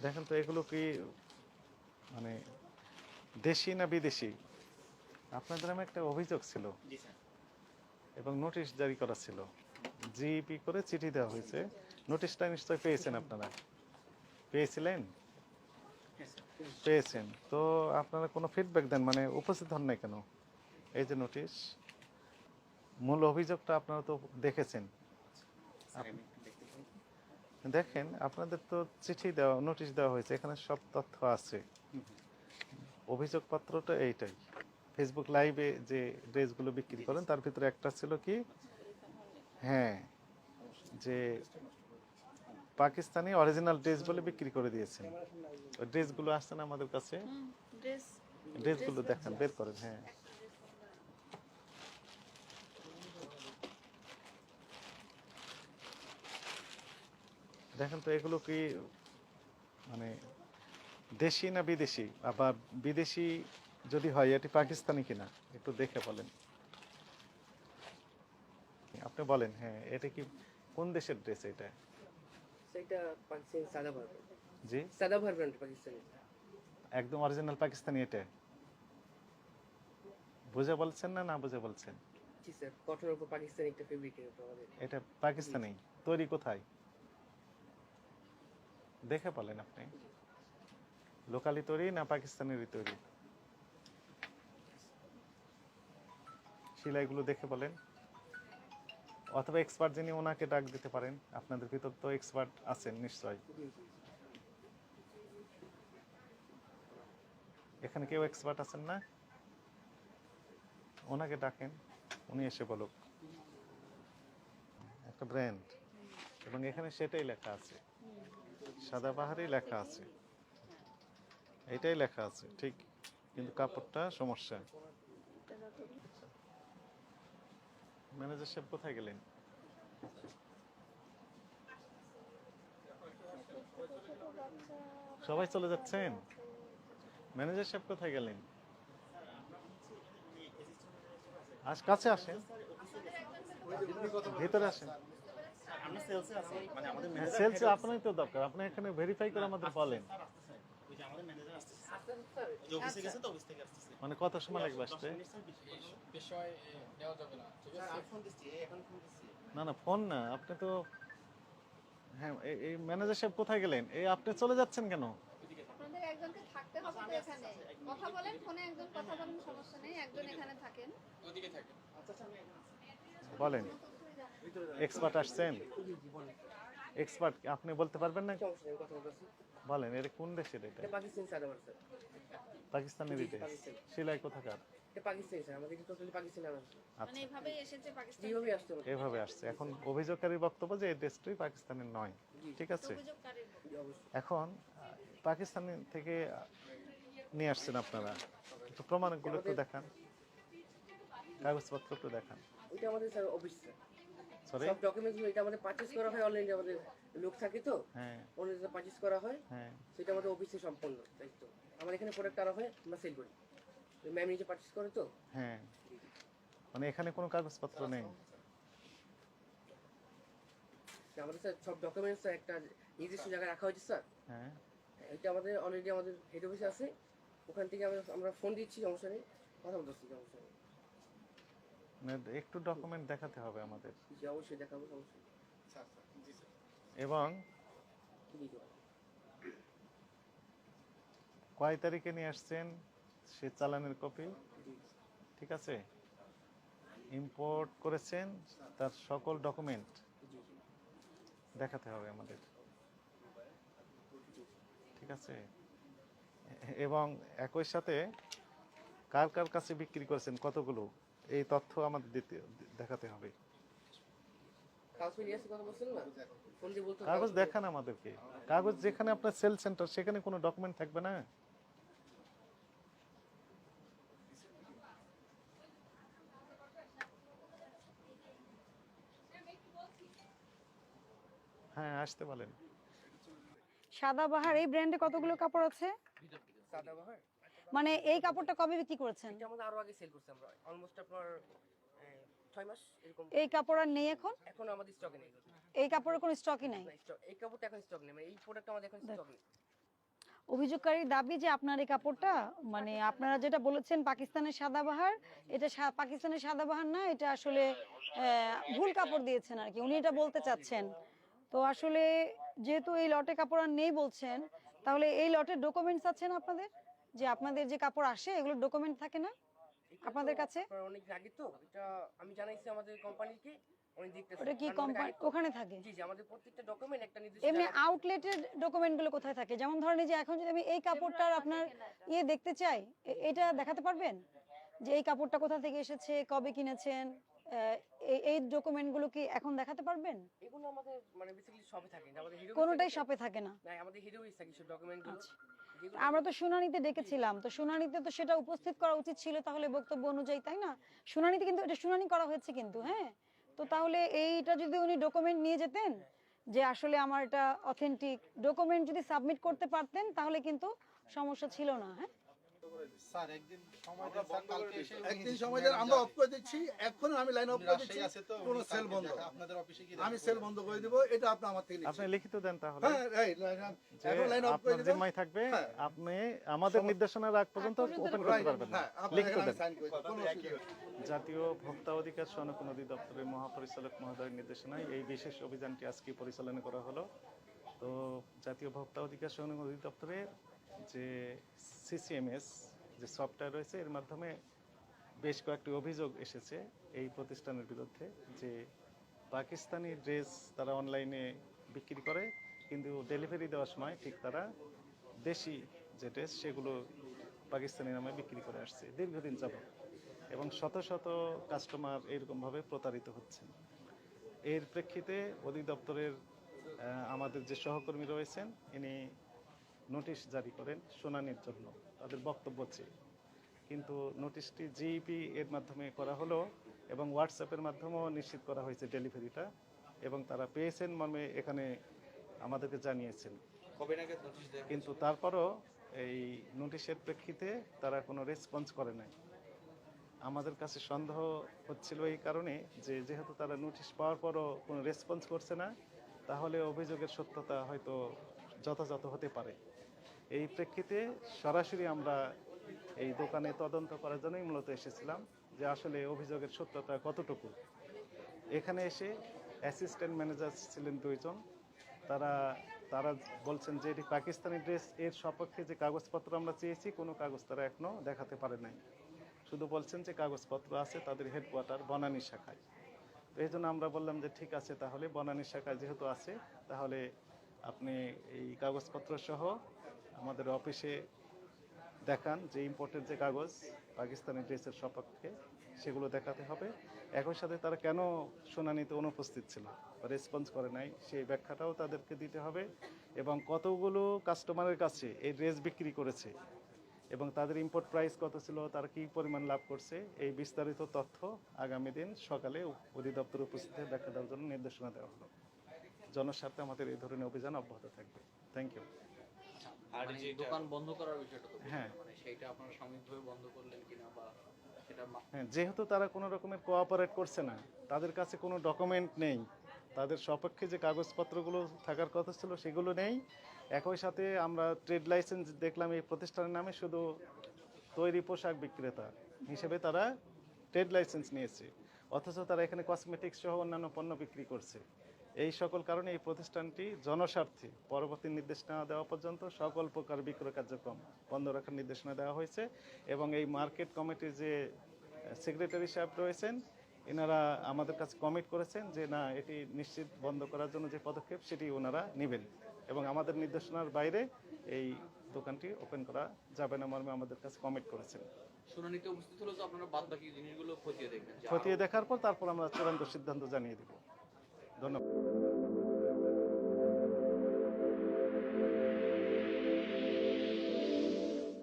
দেখেন তো এগুলো কি মানে দেশি না বিদেশি? আপনাদের নামে একটা অভিযোগ ছিল এবং নোটিশ জারি করা ছিল, জিপি করে চিঠি দেওয়া হয়েছে। নোটিশটা নিশ্চয় পেয়েছেন আপনারা, পেয়েছিলেন? পেয়েছেন তো আপনারা কোনো ফিডব্যাক দেন, মানে উপস্থিত হন নাই কেন? এই যে নোটিশ, মূল অভিযোগটা আপনারা তো দেখেছেন। দেখেন আপনাদের তো চিঠি দেওয়া, নোটিশ দেওয়া হয়েছে, এখানে সব তথ্য আছে। অভিযোগপত্রটা এইটাই, ফেসবুক লাইভে যে ড্রেসগুলো বিক্রি করেন তার ভিতরে একটা ছিল কি, হ্যাঁ, যে পাকিস্তানি অরিজিনাল ড্রেস বলে বিক্রি করে দিয়েছেন। ওই ড্রেসগুলো আসছে না আমাদের কাছে, ড্রেসগুলো দেখেন, বের করেন। হ্যাঁ, দেখেন তো এগুলো কি মানে দেশি না বিদেশি? আবার বিদেশি যদি হয় এটি পাকিস্তানি কিনা একটু দেখে বলেন। আপনি বলেন, হ্যাঁ এটা কি কোন দেশের ড্রেস? এটা সেটা পাকিস্তানি সাদাবাহার, জি সাদাবাহার ব্র্যান্ড পাকিস্তানি। একদম অরিজিনাল পাকিস্তানি। এটা বুঝে বলছেন না না বুঝে বলছেন? জি স্যার, কটনের উপর পাকিস্তানি একটা ফেব্রিকের উপর আমাদের। এটা পাকিস্তানি, তৈরি কোথায় দেখে বলেন আপনি। লোকালি তৈরি না পাকিস্তানেরই তৈরি? সেলাইগুলো দেখে বলেন, অথবা এক্সপার্ট যিনি ওনাকে ডাক দিতে পারেন, আপনাদের ভিতর তো এক্সপার্ট আছেন নিশ্চয়। এখানে কেউ এক্সপার্ট আছেন না? ওনাকে ডাকেন, উনি এসে বলুক। একটা ব্র্যান্ড, এবং এখানে সেটাই লেখা আছে, সাদাবাহারই লেখা আছে, এটাই লেখা আছে ঠিক, কিন্তু কাপড়টা সমস্যা। ম্যানেজার সাহেব কোথায় গেলেন? সবাই চলে যাচ্ছেন? ম্যানেজার সাহেব কোথায় গেলেন? আজ কাছে আসেন, ভিতরে আসেন। সেলসে আপনারই তো দরকার, আপনি এখানে ভেরিফাই করে আমাদের বলেন। মানে কত সময় লাগবে আসতে? না না ফোন না, আপনি তো, হ্যাঁ এই ম্যানেজার সাহেব কোথায় গেলেন? এই আপনি চলে যাচ্ছেন কেন? আপনাদের একজনকে থাকতে হবে তো এখানে। কথা বলেন, ফোনে একজন কথা বলেন, সমস্যা নেই, একজন এখানে থাকেন। ওদিকে থাকেন। বলেন, এক্সপার্ট আসছেন? এক্সপার্ট আপনি বলতে পারবেন না? সমস্যা নেই, কথা বলতেছি। বলেন, এটা কোন দেশের? এটা এটা পাকিস্তানি সাদাবাহার স্যার। পাকিস্তানের ড্রেস, সেলাই কোথাকার? এটা পাকিস্তানি স্যার, আমাদের টোটালি পাকিস্তানি আনা। মানে এইভাবেই এসেছে পাকিস্তান যেভাবে আসতে হবে এভাবে আসছে। এখন অভিযোগকারীর বক্তব্য যে এই ড্রেসটি পাকিস্তানের নয়, ঠিক আছে। অভিযোগকারীর। এখন পাকিস্তানি থেকে নিয়ে আসছেন আপনারা, একটু প্রমাণগুলো একটু দেখান, কাগজপত্র একটু দেখান। এটা আমাদের স্যার অফিস স্যার, সরি, সব ডকুমেন্টসগুলো এটা আমাদের পারচেজ করা হয় অনলাইনে, আমাদের লোক থাকে তো, হ্যাঁ অনলাইনে পারচেজ করা হয়, হ্যাঁ, সেটা আমাদের অফিসে সম্পন্ন দায়িত্ব। আমাদের এখানে প্রোডাক্ট আনা হয়, আমরা সেল করি, ম্যাম নিজে পারচেজ করে তো। হ্যাঁ, মানে এখানে কোনো কাগজপত্র নেই? আমাদের স্যার সব ডকুমেন্টস একটা নির্দিষ্ট জায়গায় রাখা হয়েছে স্যার। হ্যাঁ, এটা আমাদের অলরেডি আমাদের হেড অফিসে আছে, ওখান থেকে আমরা ফোন দিচ্ছি, সমস্যা নেই, কথা বলতেছি, সমস্যা নেই। মানে একটু ডকুমেন্ট দেখাতে হবে আমাদের। জি অবশ্যই দেখাবো, সমস্যা নেই। এবং জি জি। কয় তারিখে নিয়ে আসছেন সে চালানের কপি, ঠিক আছে, ইম্পোর্ট করেছেন তার সকল ডকুমেন্ট দেখাতে হবে আমাদের, ঠিক আছে। এবং একই সাথে কার কার কাছে বিক্রি করেছেন, কতগুলো, এই তথ্য আমাদের দেখাতে হবে। কাগজ নিয়ে আসতে কথা বলছেন না, ফোন দিয়ে বলতে হবে। কাগজ দেখান আমাদেরকে, কাগজ যেখানে আপনার সেল সেন্টার সেখানে কোনো ডকুমেন্ট থাকবে না? হ্যাঁ আসতে বলেন। সাদাবাহার এই ব্র্যান্ডে কতগুলো কাপড় আছে? সাদাবাহার মানে এই কাপড়টা কবে বিক্রি করেছেন? এটা আমাদের আরো আগে সেল করছি আমরা, অলমোস্ট আপনার 6 মাস এরকম। এই কাপড় আর নেই এখন? এখন আমাদের স্টকে নেই। এই কাপড়ের কোনো স্টকই নাই? এই কাপড়টা এখন স্টক নেই, মানে এই প্রোডাক্ট আমাদের এখন স্টক নেই। অভিযোগকারীর দাবি যে আপনার এই কাপড়টা মানে আপনারা যেটা বলেছেন পাকিস্তানের সাদাবাহার, এটা পাকিস্তানের সাদাবাহার না, এটা আসলে ভুল কাপড় দিয়েছেন আর কি, উনি এটা বলতে চাচ্ছেন। তো আসলে যেহেতু এই লটে কাপড় আর নেই বলছেন, তাহলে এই লটের ডকুমেন্টস আছে না আপনাদের, যে আপনাদের যে কাপড় আসে এগুলোর ডকুমেন্ট থাকে না আপনাদের কাছে? আপনার অনেক আগে তো এটা আমি জানাইছি আমাদের কোম্পানিকে, উনি দেখতেছেন। ওটা কি কোম্পানি ওখানে থাকে? জি জি, আমাদের প্রত্যেকটা ডকুমেন্ট একটা নির্দিষ্ট এমনি জায়গায়- আউটলেটের ডকুমেন্ট গুলো কোথায় থাকে? যেমন ধরেন এই যে এখন যদি আমি এই কাপড়টার আপনার দেখতে চাই, এটা দেখাতে পারবেন যে এই কাপড়টা কোথা থেকে এসেছে, কবে কিনেছেন, এই ডকুমেন্ট গুলো কি এখন দেখাতে পারবেন? এগুলো আমাদের মানে বেসিক্যালি শপে থাকে না, আমাদের হিরো কোনোটাই শপে থাকে না। না, আমাদের হিরোইস থাকে সব ডকুমেন্ট গুলো। আচ্ছা। যেগুলো আমরা তো শুনানিতে ডেকেছিলাম, তো শুনানিতে তো সেটা উপস্থিত করা উচিত ছিল তাহলে বক্তব্য অনুযায়ী, তাই না? শুনানিতে কিন্তু এটা শুনানি করা হয়েছে কিন্তু, হ্যাঁ। তো তাহলে এইটা যদি উনি ডকুমেন্ট নিয়ে যেতেন যে আসলে আমার এটা অথেন্টিক ডকুমেন্ট যদি সাবমিট করতে পারতেন তাহলে কিন্তু সমস্যা ছিল না, হ্যাঁ। স্যার একদিন সময় দেন, স্যার কালকে এসে একদিন সময় দেন, আমরা অফ করে দিচ্ছি, এখন আমি লাইন অফ করে দিচ্ছি, রাজশাহী আছে তো কোনো সেল বন্ধ, আপনাদের অফিসে কি আমি সেল বন্ধ করে দিব, এটা আপনি আমার থেকে আপনি নিচ্ছেন। লিখিত দেন তাহলে হ্যাঁ যে এখন লাইন অফ করে আপনার দিব, জিম্মায় থাকবে, হ্যাঁ। আপনি আমাদের নির্দেশনার আগ পর্যন্ত ওপেন করতে পারবেন না, হ্যাঁ আপনি লিখিত এখানে দেন। সাইন করে দিন, কোনো অসুবিধা নেই। জাতীয় ভোক্তা অধিকার সনদ অধিদপ্তরের মহাপরিচালক মহোদয়ের নির্দেশনায় এই বিশেষ অভিযানটি আজকে পরিচালনা করা হলো। তো জাতীয় ভোক্তা অধিকার সনদ অধিদপ্তরের যে সিসিএমএস যে সফটওয়্যার রয়েছে, এর মাধ্যমে বেশ কয়েকটি অভিযোগ এসেছে এই প্রতিষ্ঠানের বিরুদ্ধে যে পাকিস্তানি ড্রেস তারা অনলাইনে বিক্রি করে, কিন্তু ডেলিভারি দেওয়ার সময় ঠিক তারা দেশি যে ড্রেস সেগুলো পাকিস্তানি নামে বিক্রি করে আসছে দীর্ঘদিন যাবত, এবং শত শত কাস্টমার এরকমভাবে প্রতারিত হচ্ছেন। এর প্রেক্ষিতে অধিদপ্তরের আমাদের যে সহকর্মী রয়েছেন, ইনি নোটিশ জারি করেন শুনানির জন্য তাদের বক্তব্য চেয়ে, কিন্তু নোটিশটি জিইপি এর মাধ্যমে করা হলো এবং হোয়াটসঅ্যাপের মাধ্যমেও নিশ্চিত করা হয়েছে ডেলিভারিটা, এবং তারা পেয়েছেন মর্মে এখানে আমাদেরকে জানিয়েছেন। কিন্তু তারপরও এই নোটিশের প্রেক্ষিতে তারা কোনো রেসপন্স করে নাই। আমাদের কাছে সন্দেহ হচ্ছিল এই কারণে যে যেহেতু তারা নোটিশ পাওয়ার পরও কোনো রেসপন্স করছে না, তাহলে অভিযোগের সত্যতা হয়তো যথাযথ হতে পারে। এই প্রেক্ষিতে সরাসরি আমরা এই দোকানে তদন্ত করার জন্যই মূলত এসেছিলাম যে আসলে অভিযোগের সত্যতা কতটুকু। এখানে এসে অ্যাসিস্ট্যান্ট ম্যানেজার ছিলেন 2 জন, তারা বলছেন যে এটি পাকিস্তানি ড্রেস, এর সপক্ষে যে কাগজপত্র আমরা চেয়েছি কোনো কাগজ তারা এখনও দেখাতে পারে নাই, শুধু বলছেন যে কাগজপত্র আছে তাদের হেডকোয়ার্টার বনানী শাখায়। তো এই জন্য আমরা বললাম যে ঠিক আছে, তাহলে বনানী শাখায় যেহেতু আছে তাহলে আপনি এই কাগজপত্র সহ আমাদের অফিসে দেখান যে ইম্পোর্টের যে কাগজ পাকিস্তানি ড্রেসের সপক্ষে সেগুলো দেখাতে হবে। একই সাথে তারা কেন শুনানিতে অনুপস্থিত ছিল বা রেসপন্স করে নাই সেই ব্যাখ্যাটাও তাদেরকে দিতে হবে, এবং কতগুলো কাস্টমারের কাছে এই ড্রেস বিক্রি করেছে এবং তাদের ইম্পোর্ট প্রাইস কত ছিল, তারা কী পরিমাণ লাভ করছে, এই বিস্তারিত তথ্য আগামী দিন সকালে অধিদপ্তর উপস্থিত হয়ে ব্যাখ্যা দেওয়ার জন্য নির্দেশনা দেওয়া হলো। জনস্বার্থে আমাদের এই ধরনের অভিযান অব্যাহত থাকবে। Thank you. আর যে দোকান বন্ধ করার বিষয়টা তো হ্যাঁ। মানে সেইটা আপনারা সাময়িকভাবে বন্ধ করলেন কিনা বা সেটা হ্যাঁ, যেহেতু তারা কোনো রকমের কোঅপারেট করছে না, তাদের কাছে কোনো ডকুমেন্ট নেই, তাদের সপক্ষে যে কাগজপত্রগুলো থাকার কথা ছিল সেগুলো নেই। একই সাথে আমরা ট্রেড লাইসেন্স দেখলাম এই প্রতিষ্ঠানের নামে শুধু তৈরি পোশাক বিক্রেতা হিসেবে তারা ট্রেড লাইসেন্স নিয়েছে, অথচ তারা এখানে কসমেটিক্স সহ অন্যান্য পণ্য বিক্রি করছে। এই সকল কারণে এই প্রতিষ্ঠানটি জনস্বার্থে পরবর্তী নির্দেশনা দেওয়া পর্যন্ত সকল প্রকার বিক্রয় কার্যক্রম বন্ধ রাখার নির্দেশনা দেওয়া হয়েছে, এবং এই মার্কেট কমিটির যে সেক্রেটারি সাহেব রয়েছেন এনারা আমাদের কাছে কমিট করেছেন যে না, এটি নিশ্চিত বন্ধ করার জন্য যে পদক্ষেপ সেটি ওনারা নেবেন, এবং আমাদের নির্দেশনার বাইরে এই দোকানটি ওপেন করা যাবে না মর্মে আমাদের কাছে কমিট করেছেন। শুনানিতে উপস্থিত হলো তো আপনারা বাদ বাকি জিনিসগুলো খতিয়ে দেখবেন যে খতিয়ে দেখার পর তারপর আমরা চূড়ান্ত সিদ্ধান্ত জানিয়ে দেব। ধন্যবাদ।